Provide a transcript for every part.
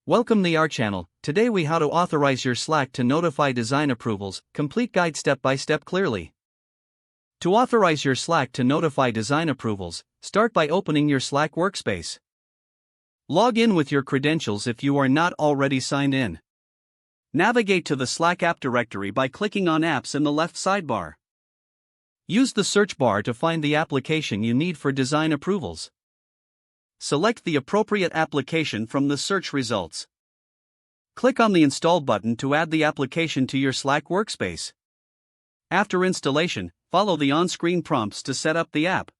Welcome to our channel. Today we how to authorize your Slack to notify design approvals, complete guide step by step clearly. To authorize your Slack to notify design approvals, start by opening your Slack workspace. Log in with your credentials if you are not already signed in. Navigate to the Slack app directory by clicking on Apps in the left sidebar. Use the search bar to find the application you need for design approvals. Select the appropriate application from the search results. Click on the Install button to add the application to your Slack workspace. After installation, follow the on-screen prompts to set up the app.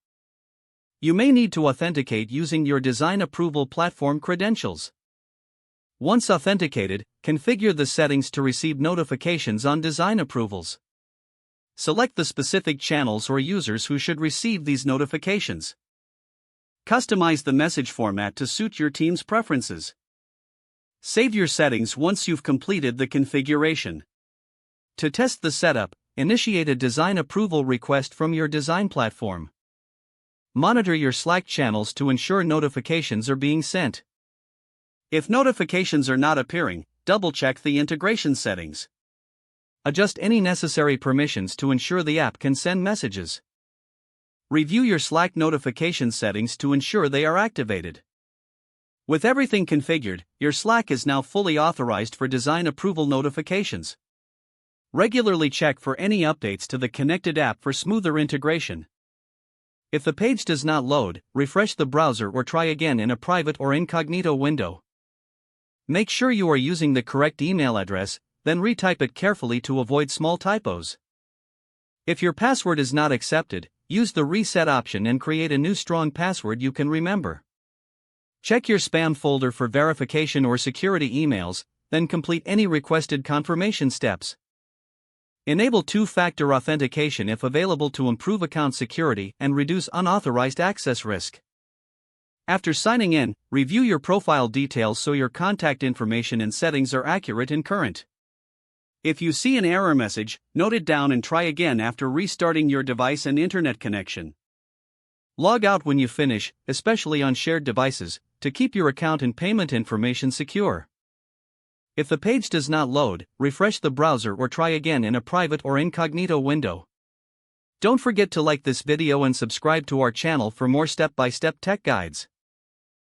You may need to authenticate using your design approval platform credentials. Once authenticated, configure the settings to receive notifications on design approvals. Select the specific channels or users who should receive these notifications. Customize the message format to suit your team's preferences. Save your settings once you've completed the configuration. To test the setup, initiate a design approval request from your design platform. Monitor your Slack channels to ensure notifications are being sent. If notifications are not appearing, double-check the integration settings. Adjust any necessary permissions to ensure the app can send messages. Review your Slack notification settings to ensure they are activated. With everything configured, your Slack is now fully authorized for design approval notifications. Regularly check for any updates to the connected app for smoother integration. If the page does not load, refresh the browser or try again in a private or incognito window. Make sure you are using the correct email address, then retype it carefully to avoid small typos. If your password is not accepted, use the reset option and create a new strong password you can remember. Check your spam folder for verification or security emails, then complete any requested confirmation steps. Enable two-factor authentication if available to improve account security and reduce unauthorized access risk. After signing in, review your profile details so your contact information and settings are accurate and current. If you see an error message, note it down and try again after restarting your device and internet connection. Log out when you finish, especially on shared devices, to keep your account and payment information secure. If the page does not load, refresh the browser or try again in a private or incognito window. Don't forget to like this video and subscribe to our channel for more step-by-step tech guides.